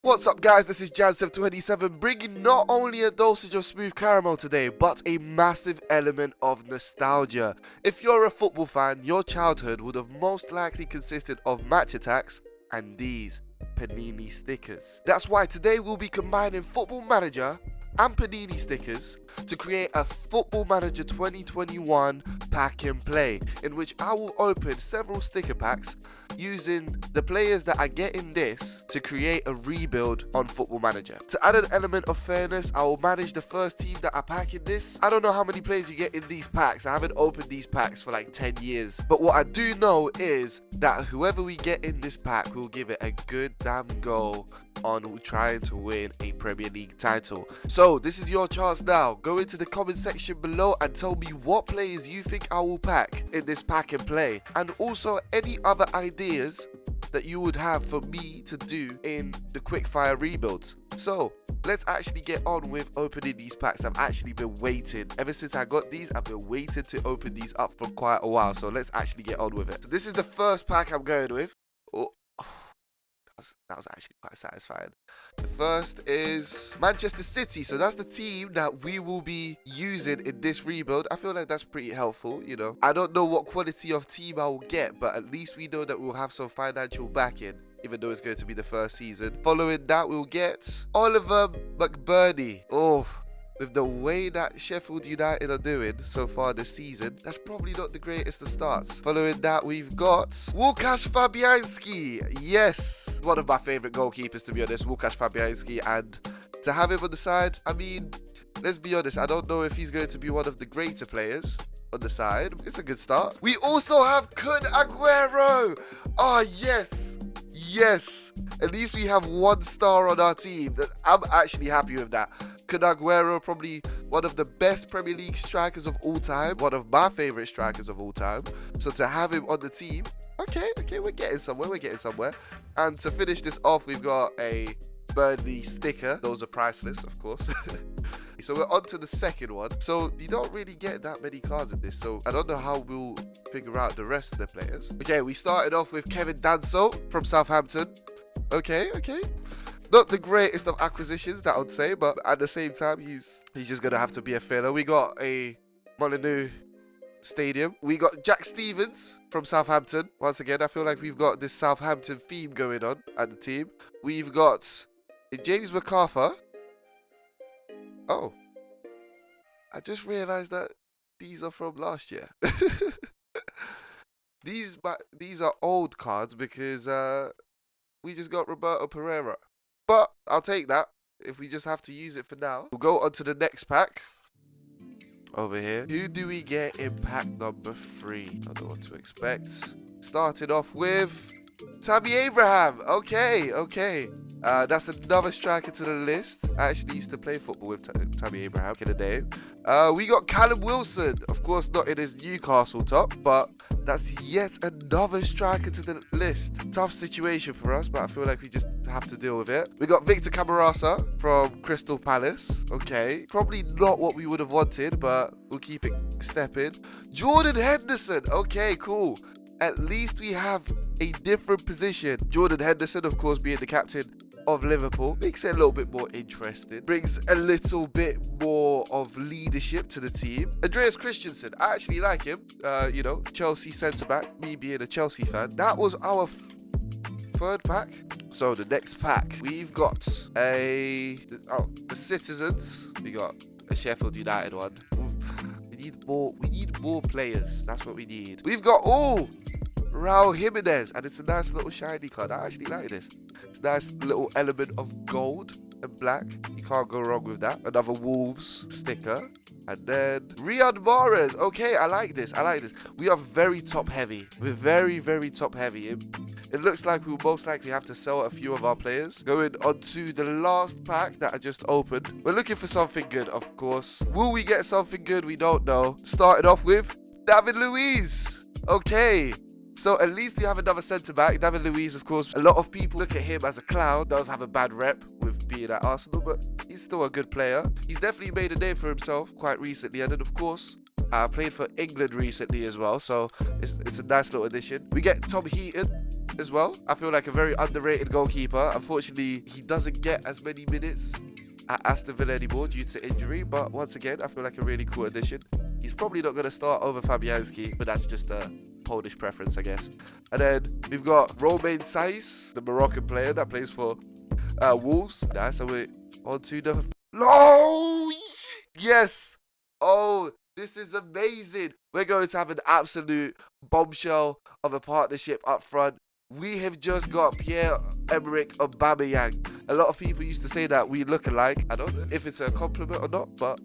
What's up guys, this is Jan727 bringing not only a dosage of smooth caramel today, but a massive element of nostalgia. If you're a football fan, your childhood would have most likely consisted of match attacks and these Panini stickers. That's why today we'll be combining Football Manager and Panini stickers to create a Football Manager 2021 pack and play, in which I will open several sticker packs using the players that I get in this to create a rebuild on Football Manager. To add an element of fairness, I will manage the first team that I pack in this. I don't know how many players you get in these packs. I haven't opened these packs for like 10 years. But what I do know is that whoever we get in this pack will give it a good damn go on trying to win a Premier League title. So this is your chance now. Go into the comment section below and tell me what players you think I will pack in this pack and play, and also any other ideas that you would have for me to do in the quickfire rebuilds. So let's actually get on with opening these packs. I've actually been waiting ever since I got these. I've been waiting to open these up for quite a while, so let's actually get on with it. So this is the first pack I'm going with. That was actually quite satisfying. The first is Manchester City. So that's the team that we will be using in this rebuild. I feel like that's pretty helpful, you know. I don't know what quality of team I will get, but at least we know that we'll have some financial backing, even though it's going to be the first season. Following that, we'll get Oliver McBurney. Oh, with the way that Sheffield United are doing so far this season, that's probably not the greatest of starts. Following that, we've got Łukasz Fabianski. Yes, one of my favourite goalkeepers, to be honest, Łukasz Fabianski. And to have him on the side, I mean, let's be honest, I don't know if he's going to be one of the greater players on the side. It's a good start. We also have Aguero. Oh, yes. Yes. At least we have 1 star on our team. I'm actually happy with that. Aguero, probably one of the best Premier League strikers of all time, one of my favourite strikers of all time. So to have him on the team, okay, we're getting somewhere. And to finish this off, we've got a Burnley sticker. Those are priceless, of course. So we're on to the second one. So you don't really get that many cards in this, so I don't know how we'll figure out the rest of the players. Okay, we started off with Kevin Danso from Southampton. Okay. Not the greatest of acquisitions, that I would say, but at the same time, he's just going to have to be a filler. We got a Molineux Stadium. We got Jack Stevens from Southampton. Once again, I feel like we've got this Southampton theme going on at the team. We've got James MacArthur. Oh, I just realised that these are from last year. These are old cards because we just got Roberto Ferreira. But I'll take that if we just have to use it for now. We'll go on to the next pack. Over here. Who do we get in pack number 3? I don't know what to expect. Started off with Tammy Abraham. Okay. That's another striker to the list. I actually used to play football with Tammy Abraham in the day. We got Callum Wilson. Of course, not in his Newcastle top, but that's yet another striker to the list. Tough situation for us, but I feel like we just have to deal with it. We got Victor Camarasa from Crystal Palace. Okay. Probably not what we would have wanted, but we'll keep it stepping. Jordan Henderson. Okay, cool. At least we have a different position. Jordan Henderson, of course, being the captain of Liverpool, makes it a little bit more interesting. Brings a little bit more of leadership to the team. Andreas Christensen, I actually like him. You know, Chelsea centre-back, me being a Chelsea fan. That was our third pack. So the next pack, we've got the Citizens. We got a Sheffield United one. We need more players. That's what we need. We've got Raul Jimenez, and it's a nice little shiny card. I actually like this. It's a nice little element of gold and black. You can't go wrong with that. Another Wolves sticker. And then Riyad Mahrez. Okay, I like this. We are very top heavy. We're very, very top heavy. It looks like we'll most likely have to sell a few of our players. Going on to the last pack that I just opened. We're looking for something good, of course. Will we get something good? We don't know. Started off with David Louise. Okay. So at least we have another centre-back. David Louise, of course, a lot of people look at him as a clown. Does have a bad rep with being at Arsenal, but he's still a good player. He's definitely made a name for himself quite recently. And then, of course, played for England recently as well. So it's a nice little addition. We get Tom Heaton as well. I feel like a very underrated goalkeeper. Unfortunately, he doesn't get as many minutes at Aston Villa anymore due to injury, but once again, I feel like a really cool addition. He's probably not going to start over Fabianski, but that's just a Polish preference, I guess. And then we've got Romain Saiz, the Moroccan player that plays for Wolves. Nice, so we're on to the... No! Yes! Oh, this is amazing. We're going to have an absolute bombshell of a partnership up front. We have just got Pierre-Emerick Aubameyang. A lot of people used to say that we look alike. I don't know if it's a compliment or not, but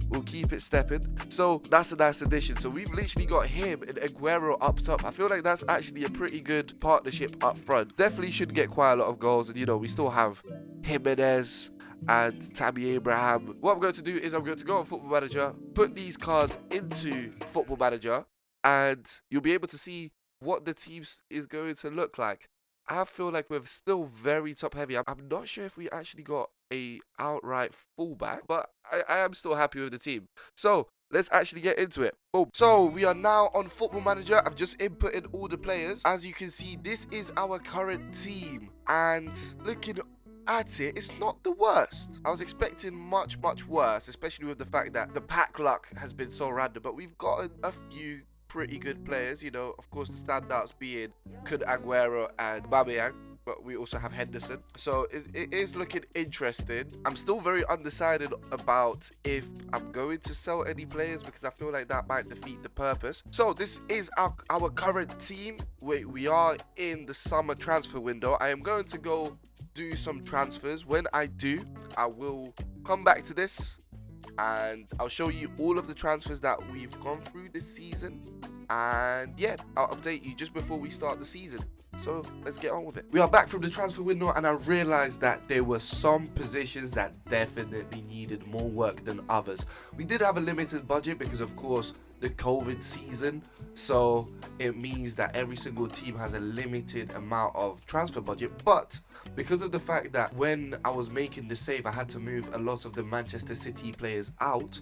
we'll keep it stepping. So that's a nice addition. So we've literally got him and Aguero up top. I feel like that's actually a pretty good partnership up front. Definitely should get quite a lot of goals. And, you know, we still have Jimenez and Tammy Abraham. What I'm going to do is I'm going to go on Football Manager, put these cards into Football Manager, and you'll be able to see what the team is going to look like. I feel like we're still very top heavy. I'm not sure if we actually got a outright fullback, but I am still happy with the team. So let's actually get into it. Boom. So we are now on Football Manager. I've just inputted all the players. As you can see, this is our current team, and looking at it, it's not the worst. I was expecting much worse, especially with the fact that the pack luck has been so random, but we've got a few pretty good players, you know. Of course, the standouts being Aguero and Aubameyang, but we also have Henderson. So it is looking interesting. I'm still very undecided about if I'm going to sell any players, because I feel like that might defeat the purpose. So this is our current team. We are in the summer transfer window. I am going to go do some transfers. When I do, I will come back to this and I'll show you all of the transfers that we've gone through this season, and yeah, I'll update you just before we start the season. So let's get on with it. We are back from the transfer window, and I realized that there were some positions that definitely needed more work than others. We did have a limited budget because, of course, the COVID season, so it means that every single team has a limited amount of transfer budget. But because of the fact that when I was making the save, I had to move a lot of the Manchester City players out,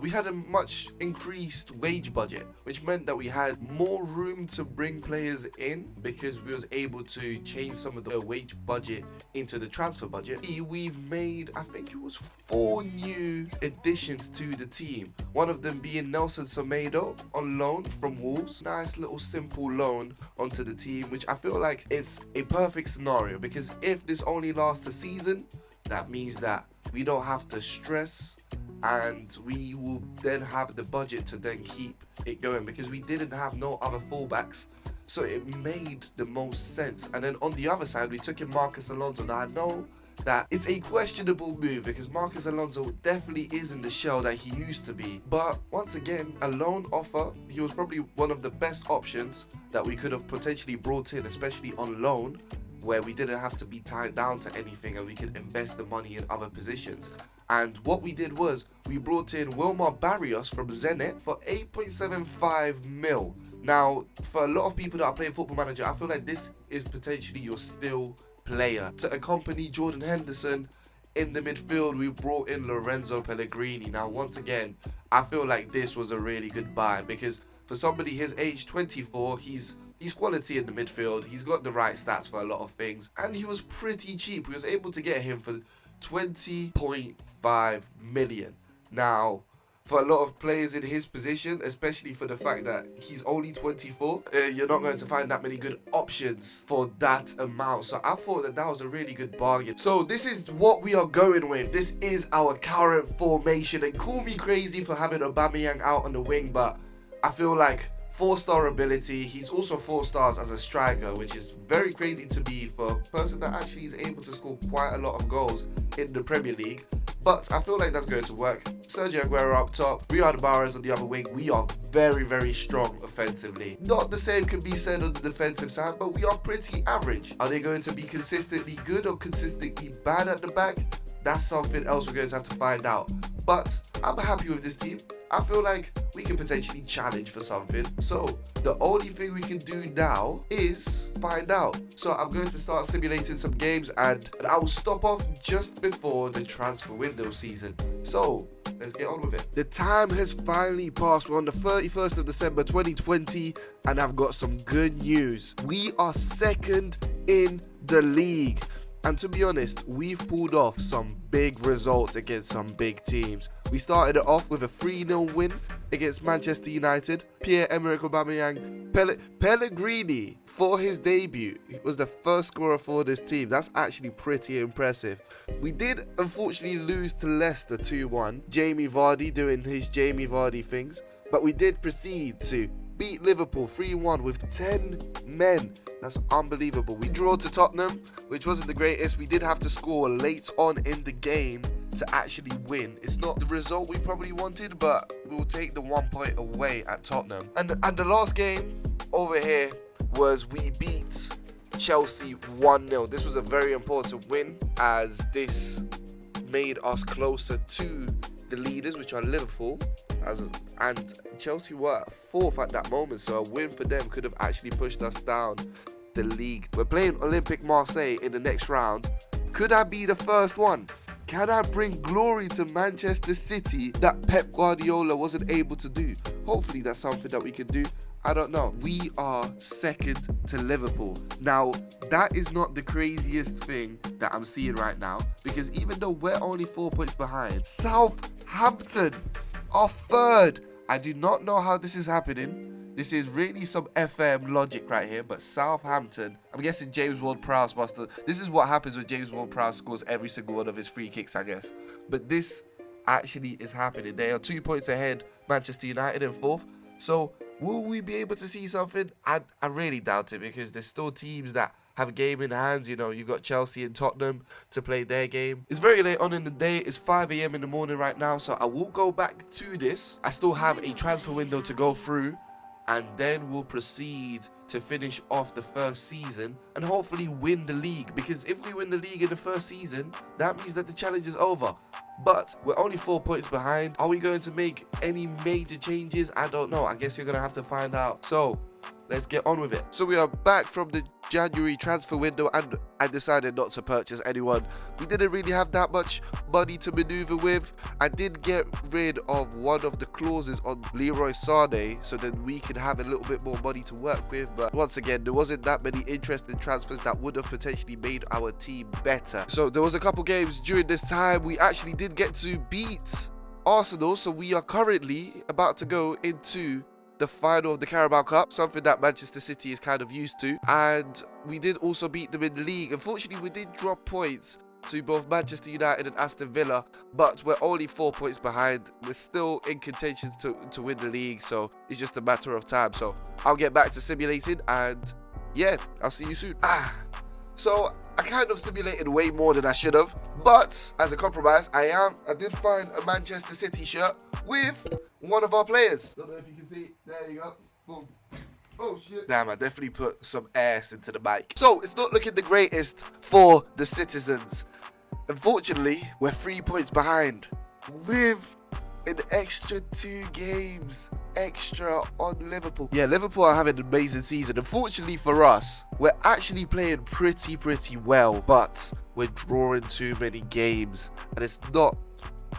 we had a much increased wage budget, which meant that we had more room to bring players in because we was able to change some of the wage budget into the transfer budget. We've made, I think it was 4 new additions to the team. One of them being Nelson Semedo on loan from Wolves. Nice little simple loan onto the team, which I feel like is a perfect scenario, because if this only lasts a season, that means that we don't have to stress, and we will then have the budget to then keep it going, because we didn't have no other fullbacks, so it made the most sense. And then on the other side, we took in Marcos Alonso. Now I know that it's a questionable move, because Marcos Alonso definitely isn't the shell that he used to be, but once again, a loan offer, he was probably one of the best options that we could have potentially brought in, especially on loan, where we didn't have to be tied down to anything and we could invest the money in other positions. And what we did was we brought in Wilmar Barrios from Zenit for 8.75 mil. Now, for a lot of people that are playing Football Manager, I feel like this is potentially your still player. To accompany Jordan Henderson in the midfield, we brought in Lorenzo Pellegrini. Now, once again, I feel like this was a really good buy, because for somebody his age, 24, he's quality in the midfield. He's got the right stats for a lot of things, and he was pretty cheap. We was able to get him for 20.5 million. Now, for a lot of players in his position, especially for the fact that he's only 24, you're not going to find that many good options for that amount. So I thought that was a really good bargain. So this is what we are going with. This is our current formation, and call me crazy for having Aubameyang out on the wing, but I feel like 4-star ability. He's also 4 stars as a striker, which is very crazy to be for a person that actually is able to score quite a lot of goals in the Premier League. But I feel like that's going to work. Sergio Aguero up top, Riyad Mahrez on the other wing. We are very strong offensively. Not the same can be said on the defensive side, but we are pretty average. Are they going to be consistently good or consistently bad at the back? That's something else we're going to have to find out. But I'm happy with this team. I feel like we can potentially challenge for something. So the only thing we can do now is find out. So I'm going to start simulating some games, and I will stop off just before the transfer window season. So let's get on with it. The time has finally passed. We're on the 31st of December 2020, and I've got some good news. We are second in the league. And to be honest, we've pulled off some big results against some big teams. We started it off with a 3-0 win against Manchester United. Pierre-Emerick Aubameyang Pellegrini, for his debut, he was the first scorer for this team. That's actually pretty impressive. We did unfortunately lose to Leicester 2-1. Jamie Vardy doing his Jamie Vardy things. But we did proceed to beat Liverpool 3-1 with 10 men. That's unbelievable. We drew to Tottenham, which wasn't the greatest. We did have to score late on in the game to actually win. It's not the result we probably wanted, but we'll take the 1 point away at Tottenham. And the last game over here was we beat Chelsea 1-0. This was a very important win, as this made us closer to the leaders, which are Liverpool, and Chelsea were 4th at that moment, so a win for them could have actually pushed us down the league. We're playing Olympique Marseille in the next round. Could I be the first one? Can I bring glory to Manchester City that Pep Guardiola wasn't able to do? Hopefully that's something that we can do. I don't know. We are second to Liverpool. Now, that is not the craziest thing that I'm seeing right now, because even though we're only 4 points behind, Southampton are third. I do not know how this is happening. This is really some FM logic right here, but Southampton, I'm guessing James Ward-Prowse must have. This is what happens when James Ward-Prowse scores every single one of his free kicks, I guess. But this actually is happening. They are 2 points ahead, Manchester United in 4th. So will we be able to see something? I really doubt it, because there's still teams that have a game in hands. You know, you've got Chelsea and Tottenham to play their game. It's very late on in the day. It's 5 a.m. in the morning right now, so I will go back to this. I still have a transfer window to go through, and then we'll proceed to finish off the first season and hopefully win the league. Because if we win the league in the first season, that means that the challenge is over. But we're only 4 points behind. Are we going to make any major changes? I don't know. I guess you're going to have to find out. So let's get on with it. So we are back from the January transfer window, and I decided not to purchase anyone. We didn't really have that much money to maneuver with. I did get rid of one of the clauses on Leroy Sané, so that we could have a little bit more money to work with. But once again, there wasn't that many interesting transfers that would have potentially made our team better. So there was a couple games during this time. We actually did get to beat Arsenal, so we are currently about to go into the final of the Carabao Cup, something that Manchester City is kind of used to. And we did also beat them in the league. Unfortunately, we did drop points to both Manchester United and Aston Villa, but we're only 4 points behind. We're still in contention to win the league, so it's just a matter of time. So I'll get back to simulating, and yeah, I'll see you soon. So I kind of simulated way more than I should have, but as a compromise, I did find a Manchester City shirt with one of our players. Don't know if you can see. There you go. Boom. Oh shit. Damn, I definitely put some ass into the mic. So it's not looking the greatest for the citizens. Unfortunately, we're 3 points behind with an extra 2 games extra on Liverpool. Yeah, Liverpool are having an amazing season. Unfortunately for us, we're actually playing pretty well, but we're drawing too many games, and it's not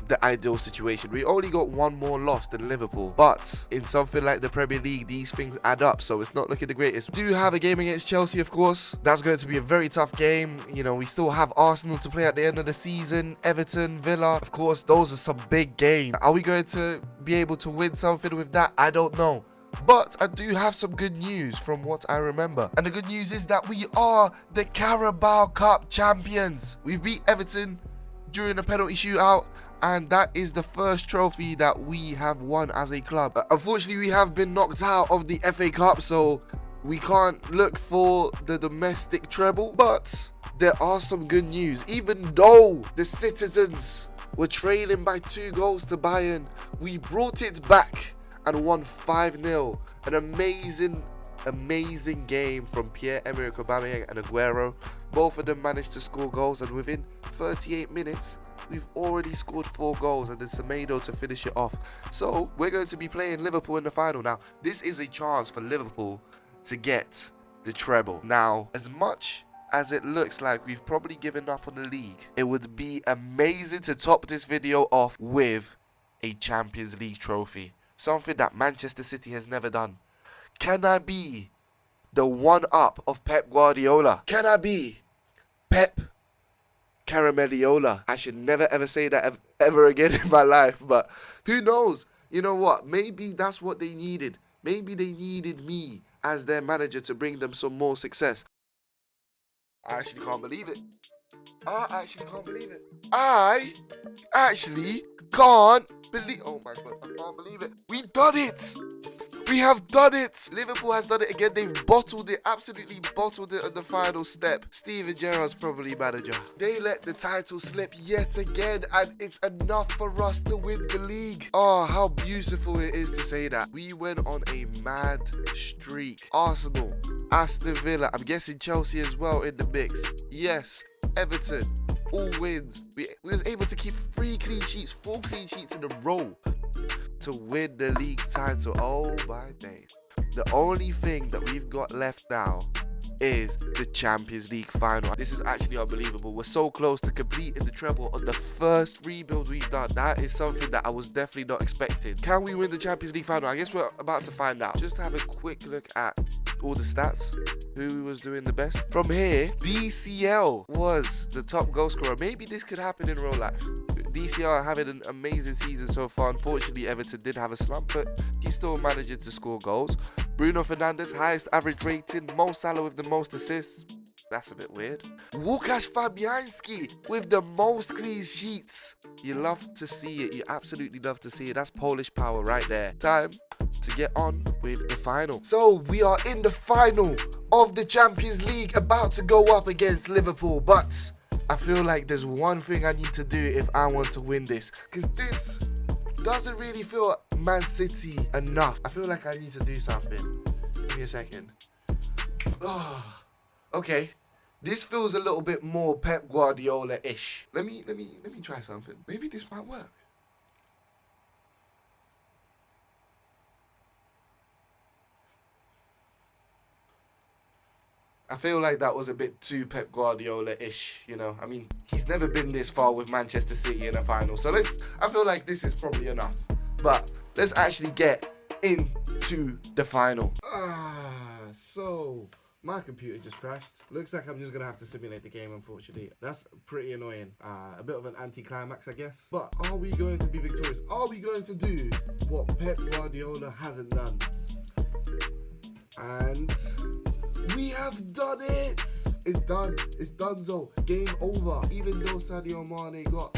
the ideal situation. We only got one more loss than Liverpool, but in something like the Premier League, these things add up, so it's not looking the greatest. We do have a game against Chelsea, of course. That's going to be a very tough game. You know, we still have Arsenal to play at the end of the season, Everton, Villa. Of course, those are some big games. Are we going to be able to win something with that? I don't know. But I do have some good news from what I remember. And the good news is that we are the Carabao Cup champions. We've beat Everton during a penalty shootout, and that is the first trophy that we have won as a club. Unfortunately, we have been knocked out of the FA Cup, so we can't look for the domestic treble. But there are some good news. Even though the citizens were trailing by 2 goals to Bayern, we brought it back and won 5-0. An amazing game from Pierre-Emerick Aubameyang and Aguero. Both of them managed to score goals, and within 38 minutes, we've already scored 4 goals, and then Semedo to finish it off. So we're going to be playing Liverpool in the final. Now, this is a chance for Liverpool to get the treble. Now, as much as it looks like we've probably given up on the league, it would be amazing to top this video off with a Champions League trophy. Something that Manchester City has never done. Can I be the one-up of Pep Guardiola? Can I be Pep Carameliola? I should never ever say that ever again in my life, but who knows? You know what? Maybe that's what they needed. Maybe they needed me as their manager to bring them some more success. I actually can't believe it. I actually can't believe it. I actually can't believe. Oh my god, I can't believe it. We done it. We have done it. Liverpool has done it again. They've bottled it, absolutely bottled it at the final step. Steven Gerrard's probably manager. They let the title slip yet again, and it's enough for us to win the league. Oh, how beautiful it is to say that. We went on a mad streak. Arsenal, Aston Villa, I'm guessing Chelsea as well in the mix. Yes, Everton, all wins. We was able to keep 4 clean sheets in a row to win the league title. Oh my days. The only thing that we've got left now is the Champions League final. This is actually unbelievable. We're so close to completing the treble on the first rebuild we've done. That is something that I was definitely not expecting. Can we win the Champions League final? I guess we're about to find out. Just have a quick look at all the stats. Who was doing the best? From here, DCL was the top goal scorer. Maybe this could happen in real life. DCL are having an amazing season so far. Unfortunately, Everton did have a slump, but he's still managing to score goals. Bruno Fernandes, highest average rating. Mo Salah with the most assists. That's a bit weird. Łukasz Fabianski with the most clean sheets. You love to see it. You absolutely love to see it. That's Polish power right there. Time to get on with the final. So we are in the final of the Champions League, about to go up against Liverpool, but I feel like there's one thing I need to do if I want to win this, because this doesn't really feel Man City enough. I feel like I need to do something. Give me a second. Oh, okay. This feels a little bit more Pep Guardiola-ish. Let me try something. Maybe this might work. I feel like that was a bit too Pep Guardiola-ish, you know. I mean, he's never been this far with Manchester City in a final. So I feel like this is probably enough. But let's actually get into the final. So my computer just crashed. Looks like I'm just gonna have to simulate the game, unfortunately. That's pretty annoying. A bit of an anti-climax, I guess. But are we going to be victorious? Are we going to do what Pep Guardiola hasn't done? And we have done it! It's done. It's donezo. Game over. Even though Sadio Mane got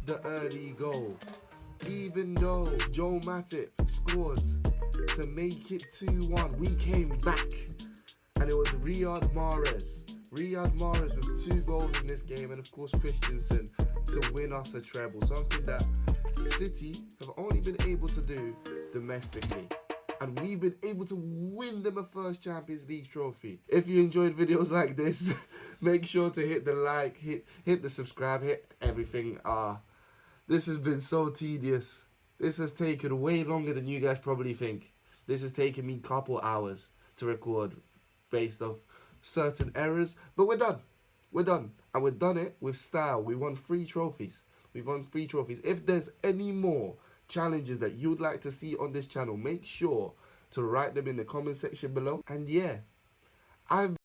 the early goal. Even though Joe Matip scored to make it 2-1. We came back. And it was Riyad Mahrez. Riyad Mahrez with 2 goals in this game. And of course Christensen to win us a treble. Something that City have only been able to do domestically. And we've been able to win them a first Champions League trophy. If you enjoyed videos like this, make sure to hit the like, hit the subscribe, hit everything. This has been so tedious. This has taken way longer than you guys probably think. This has taken me a couple hours to record based off certain errors. But we're done. We're done. And we've done it with style. We won 3 trophies. We've won 3 trophies. If there's any more challenges that you'd like to see on this channel, make sure to write them in the comment section below. And yeah, I've